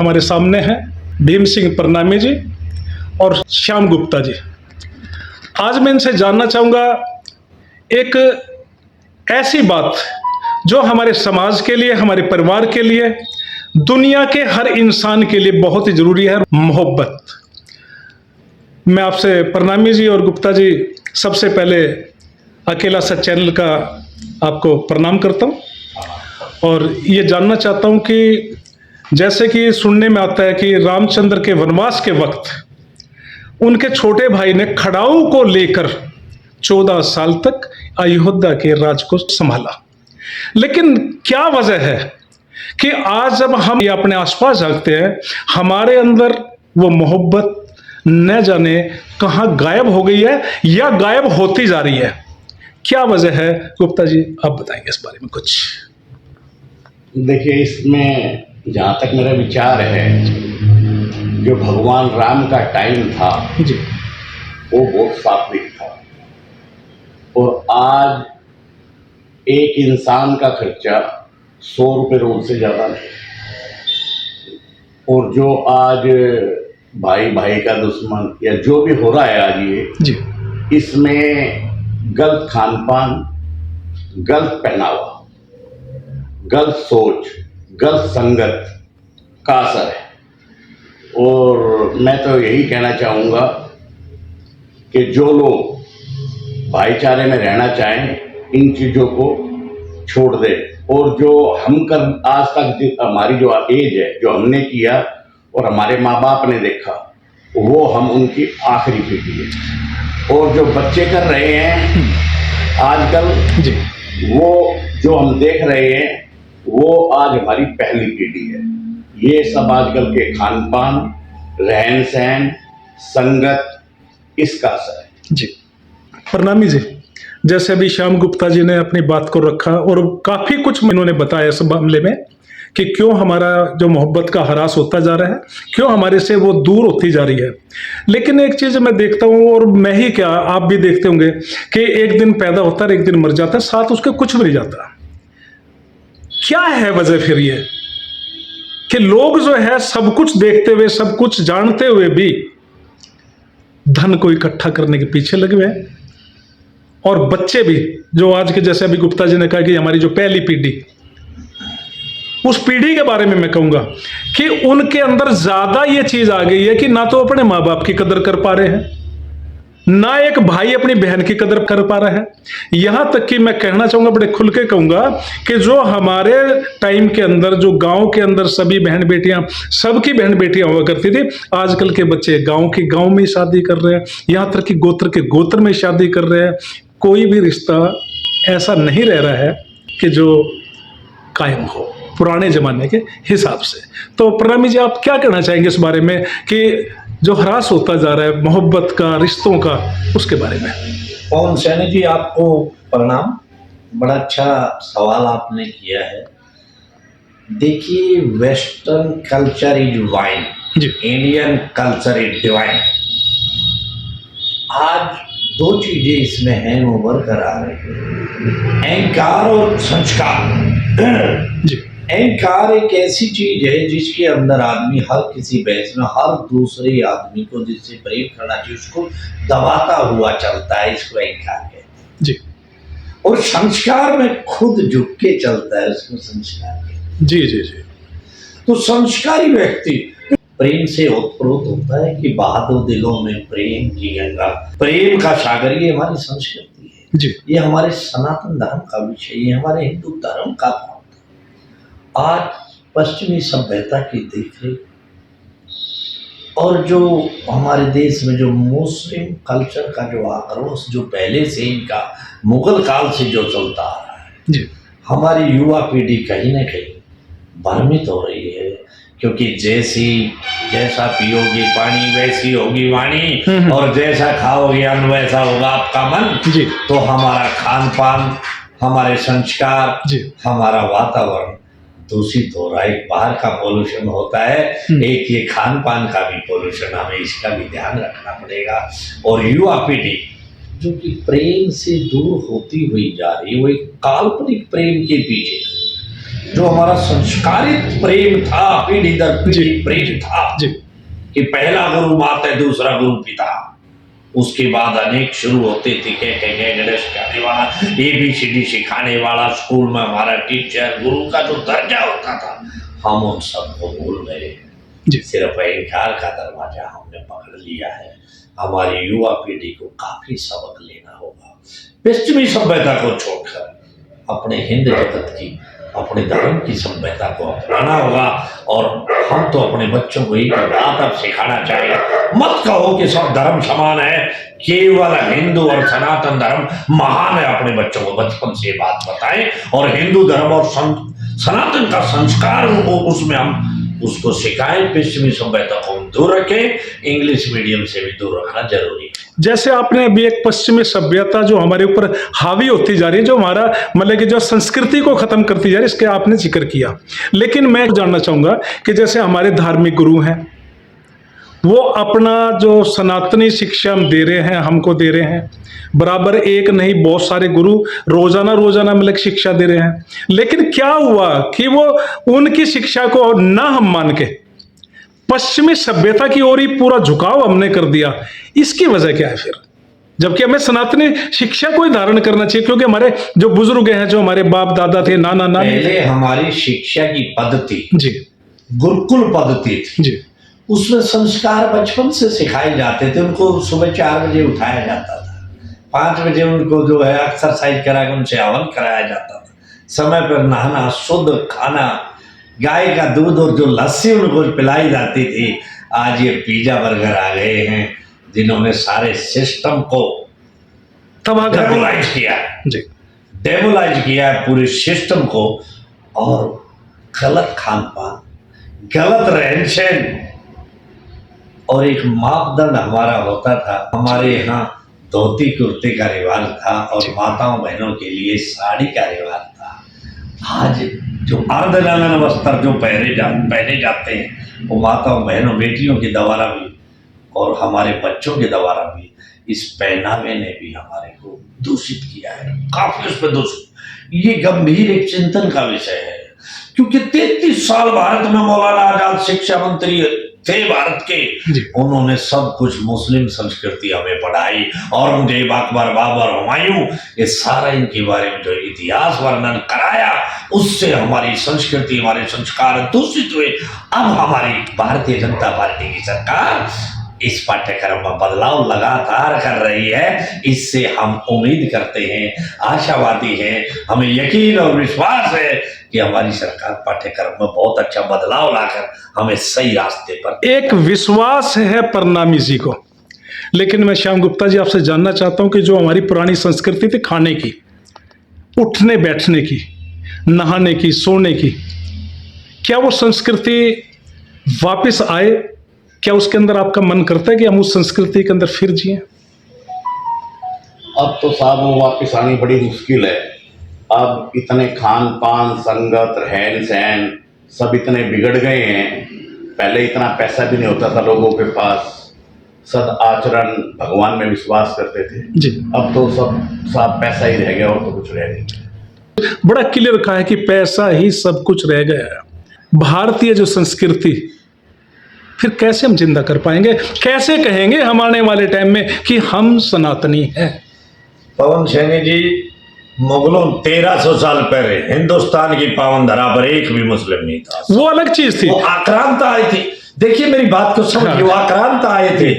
हमारे सामने हैं भीम सिंह परनामी जी और श्याम गुप्ता जी। आज मैं इनसे जानना चाहूँगा एक ऐसी बात जो हमारे समाज के लिए, हमारे परिवार के लिए, दुनिया के हर इंसान के लिए बहुत ही जरूरी है, मोहब्बत। मैं आपसे परनामी जी और गुप्ता जी सबसे पहले अकेला सच चैनल का आपको प्रणाम करता हूँ और ये जानना चाहता हूँ कि जैसे कि सुनने में आता है कि रामचंद्र के वनवास के वक्त उनके छोटे भाई ने खड़ाऊ को लेकर 14 साल तक अयोध्या के राज को संभाला। लेकिन क्या वजह है कि आज जब हम ये अपने आसपास झांकते हैं, हमारे अंदर वो मोहब्बत न जाने कहाँ गायब हो गई है या गायब होती जा रही है? क्या वजह है? गुप्ता जी आप बताएंगे इस बारे में कुछ। देखिए, इसमें जहाँ तक मेरा विचार है, जो भगवान राम का टाइम था जी, वो बहुत सात्विक था और आज एक इंसान का खर्चा 100 रुपये रोज से ज़्यादा नहीं। और जो आज भाई भाई का दुश्मन या जो भी हो रहा है आज ये जी, इसमें गलत खान पान, गलत पहनावा, गलत सोच, गलत संगत का असर है। और मैं तो यही कहना चाहूँगा कि जो लोग भाईचारे में रहना चाहें, इन चीज़ों को छोड़ दे। और जो हम कर आज तक हमारी जो एज है, जो हमने किया और हमारे माँ बाप ने देखा, वो हम उनकी आखिरी पीढ़ी है। और जो बच्चे कर रहे हैं आजकल जी, वो जो हम देख रहे हैं वो आज हमारी पहली पीढ़ी है। ये सब आजकल के खान पान, रहन सहन, संगत, इसका असर है। जी। परनामी जी, जैसे अभी श्याम गुप्ता जी ने अपनी बात को रखा और काफी कुछ इन्होंने बताया इस मामले में कि क्यों हमारा जो मोहब्बत का ह्रास होता जा रहा है, क्यों हमारे से वो दूर होती जा रही है। लेकिन एक चीज मैं देखता हूँ, और मैं ही क्या आप भी देखते होंगे, कि एक दिन पैदा होता है, एक दिन मर जाता है, साथ उसके कुछ भी नहीं जाता। क्या है वजह फिर ये कि लोग जो है सब कुछ देखते हुए, सब कुछ जानते हुए भी धन को इकट्ठा करने के पीछे लगे हुए हैं? और बच्चे भी जो आज के, जैसे अभी गुप्ता जी ने कहा कि हमारी जो पहली पीढ़ी, उस पीढ़ी के बारे में मैं कहूंगा कि उनके अंदर ज्यादा ये चीज आ गई है कि ना तो अपने माँ बाप की कदर कर पा रहे हैं, ना एक भाई अपनी बहन की कदर कर पा रहा है। यहां तक कि मैं कहना चाहूंगा, बड़े खुल के कहूंगा कि जो हमारे टाइम के अंदर, जो गांव के अंदर सभी बहन बेटियां, सबकी बहन बेटियां हुआ करती थी, आजकल के बच्चे गांव की गांव में शादी कर रहे हैं, यहां तक कि गोत्र के गोत्र में शादी कर रहे हैं। कोई भी रिश्ता ऐसा नहीं रह रहा है कि जो कायम हो पुराने जमाने के हिसाब से। तो परनामी जी आप क्या कहना चाहेंगे इस बारे में कि जो ह्रास होता जा रहा है मोहब्बत का, रिश्तों का, उसके बारे में? पवन सैनी जी आपको प्रणाम। बड़ा अच्छा सवाल आपने किया है। देखिए, western culture is wine, Indian culture is divine. आज दो चीजें इसमें हैं, वो बरकरार है, अहंकार और संस्कार। जी, अहंकार एक ऐसी चीज है जिसके अंदर आदमी हर किसी बहस में हर दूसरे आदमी को जिससे प्रेम करना चाहिए उसको दबाता हुआ चलता है, इसको अहंकार कहते हैं। जी, और संस्कार में खुद झुक के चलता है, उसको संस्कार कहते हैं। जी, जी, जी। तो संस्कारी व्यक्ति प्रेम से उत्प्रोत होता है कि बहादुर दिलों में प्रेम की गंगा, प्रेम का सागर, ये हमारी संस्कृति है जी, ये हमारे सनातन धर्म का विषय, ये हमारे हिंदू धर्म का भाव। आज पश्चिमी सभ्यता की देखरेख और जो हमारे देश में जो मुस्लिम कल्चर का जो आक्रोश जो पहले से इनका मुगल काल से जो चलता आ रहा है, जी, हमारी युवा पीढ़ी कहीं ना कहीं भ्रमित हो रही है। क्योंकि जैसा पियोगे पानी वैसी होगी वाणी, और जैसा खाओगे अन्न वैसा होगा आपका मन। जी, तो हमारा खान पान, हमारे संस्कार, जी, हमारा वातावरण दूषित हो रहा है। एक बाहर का पोल्यूशन होता है, एक ये खान पान का भी पोल्यूशन, हमें इसका भी ध्यान रखना पड़ेगा। और युवा पीढ़ी जो कि प्रेम से दूर होती हुई जा रही है, वो एक काल्पनिक प्रेम के पीछे जो हमारा संस्कारित प्रेम था, पीढ़ी दर पीढ़ी जी। प्रेम था जी कि पहला गुरु माता, दूसरा गुरु पिता, उसके बाद अनेक शुरू होते थे कह गणेश गाने वाला, ABCD सिखाने वाला, स्कूल में हमारा टीचर, गुरु का जो दर्जा होता था, हम उन सबको भूल गए। जी सिर्फ अहंकार का दरवाजा हमने पकड़ लिया है। हमारी युवा पीढ़ी को काफी सबक लेना होगा। पश्चिमी सभ्यता को छोड़कर अपने हिंद जगत की, अपने धर्म की सभ्यता को अपनाना होगा। और हम तो अपने बच्चों को एक बात अब सिखाना चाहिए, मत कहो कि सब धर्म समान है, केवल हिंदू और सनातन धर्म महान है। अपने बच्चों को बचपन से ये बात बताएं और हिंदू धर्म और सनातन का संस्कार उसमें हम उसको सिखाएं। पश्चिमी सभ्यता को हम दूर रखें, इंग्लिश मीडियम से भी दूर रखना जरूरी है। जैसे आपने अभी एक पश्चिमी सभ्यता जो हमारे ऊपर हावी होती जा रही है, जो हमारा मतलब कि जो संस्कृति को खत्म करती जा रही है, इसके आपने जिक्र किया। लेकिन मैं जानना चाहूंगा कि जैसे हमारे धार्मिक गुरु हैं, वो अपना जो सनातनी शिक्षा हम दे रहे हैं, हमको दे रहे हैं, बराबर एक नहीं बहुत सारे गुरु रोजाना मतलब शिक्षा दे रहे हैं। लेकिन क्या हुआ कि वो उनकी शिक्षा को ना हम मान के पश्चिमी सभ्यता की ओर ही पूरा झुकाव हमने कर दिया, इसकी वजह क्या है फिर? जबकि हमें सनातनी शिक्षा को ही धारण करना चाहिए, क्योंकि हमारे जो बुजुर्ग हैं, जो हमारे बाप दादा थे, नाना नानी, पहले हमारी शिक्षा की पद्धति जी गुरुकुल पद्धति थी। जी उसमें संस्कार बचपन से सिखाए जाते थे। उनको सुबह 4 बजे उठाया जाता था, 5 बजे उनको जो है एक्सरसाइज करा के उनसे हवन कराया जाता था, समय पर नहाना, शुद्ध खाना, गाय का दूध और जो लस्सी उनको पिलाई जाती थी। आज ये पिज्जा बर्गर आ गए हैं जिन्होंने सारे सिस्टम को तबाह कर दिया। डेमोलाइज किया है, जी डेमोलाइज किया है पूरे सिस्टम को। और गलत खान पान, गलत रहन सहन, और एक मापदंड हमारा होता था। हमारे यहाँ धोती कुर्ते का रिवाज था और माताओं बहनों के लिए साड़ी का रिवाज था। आज जो अर्धनग्न वस्त्र जो पहने जाते हैं, वो माताओं बहनों बेटियों के द्वारा भी और हमारे बच्चों के द्वारा भी, इस पहनावे ने भी हमारे को दूषित किया है, काफी उस पर दूषित। ये गंभीर एक चिंतन का विषय है, क्योंकि 33 साल भारत में मौलाना आजाद शिक्षा मंत्री थे भारत के। उन्होंने सब कुछ मुस्लिम संस्कृति हमें पढ़ाई, औरंगजेब, अकबर, बाबर, हुमायूं, ये सारा इनके बारे में जो इतिहास वर्णन कराया, उससे हमारी संस्कृति, हमारे संस्कार दूषित हुए। अब हमारी भारतीय जनता पार्टी की सरकार इस पाठ्यक्रम में बदलाव लगातार कर रही है। इससे हम उम्मीद करते हैं, आशावादी हैं, हमें यकीन और विश्वास है कि हमारी सरकार पाठ्यक्रम में बहुत अच्छा बदलाव लाकर हमें सही रास्ते पर। एक विश्वास है परनामी जी को। लेकिन मैं श्याम गुप्ता जी आपसे जानना चाहता हूं कि जो हमारी पुरानी संस्कृति थी खाने की, उठने बैठने की, नहाने की, सोने की, क्या वो संस्कृति वापस आए? क्या उसके अंदर आपका मन करता है कि हम उस संस्कृति के अंदर फिर जिए? अब तो साहब वो वापस आनी बड़ी मुश्किल है। अब इतने खान पान, संगत, रहन सहन सब इतने बिगड़ गए हैं। पहले इतना पैसा भी नहीं होता था लोगों के पास, सद आचरण, भगवान में विश्वास करते थे जी। अब तो सब साफ पैसा ही रह गया और तो कुछ रह नहीं। बड़ा क्लियर कहा है कि पैसा ही सब कुछ रह गया है। भारतीय जो संस्कृति फिर कैसे हम जिंदा कर पाएंगे? कैसे कहेंगे हम आने वाले टाइम में कि हम सनातनी हैं? पवन सैनी जी, मुगलों 1300 साल पहले हिंदुस्तान की पावन धरा पर एक भी मुस्लिम नहीं था। वो अलग चीज थी। वो आक्रांत आए थे। देखिए मेरी बात को समझिए, वो आक्रांत आए थे।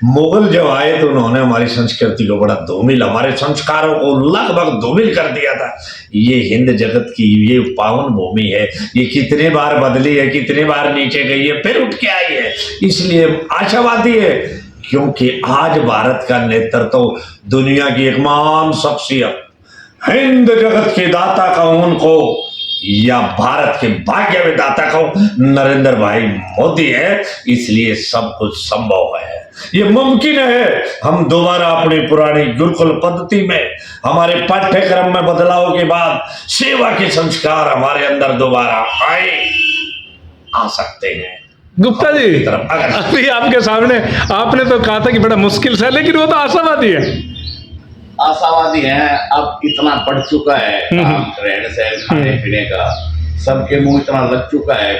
मुगल जब आए तो उन्होंने हमारी संस्कृति को बड़ा धूमिल, हमारे संस्कारों को लगभग धूमिल कर दिया था। ये हिंद जगत की ये पावन भूमि है, ये कितने बार बदली है, कितने बार नीचे गई है, फिर उठ के आई है। इसलिए आशावादी है, क्योंकि आज भारत का नेतृत्व दुनिया की एक महान शख्सियत, हिंद जगत के दाता कहूं उनको, या भारत के भाग्य विधाता कहूं, नरेंद्र भाई मोदी है। इसलिए सब कुछ संभव है, ये मुमकिन है। हम दोबारा अपनी पुरानी गुरुकुल पद्धति में, हमारे पाठ्यक्रम में बदलाव के बाद सेवा के संस्कार हमारे अंदर दोबारा आ सकते हैं। गुप्ता जी, अभी आपके सामने आपने तो कहा था कि बड़ा मुश्किल है, लेकिन वो तो आशावादी है। आशावादी हैं। अब इतना बढ़ चुका है काम, रहन सहन, खाने पीने का, सबके मुंह इतना लग चुका है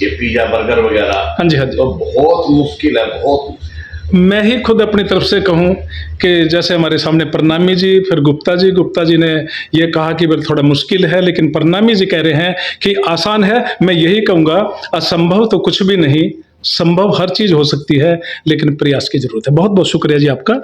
ये पिज्जा बर्गर वगैरह, हाँ जी, हाँ जी। तो बहुत मुश्किल है, बहुत मुश्किल। मैं ही खुद अपनी तरफ से कहूं कि जैसे हमारे सामने प्रणामी जी, फिर गुप्ता जी ने ये कहा कि फिर थोड़ा मुश्किल है, लेकिन प्रणामी जी कह रहे हैं कि आसान है। मैं यही कहूंगा असंभव तो कुछ भी नहीं, संभव हर चीज हो सकती है, लेकिन प्रयास की जरूरत है। बहुत बहुत शुक्रिया जी आपका।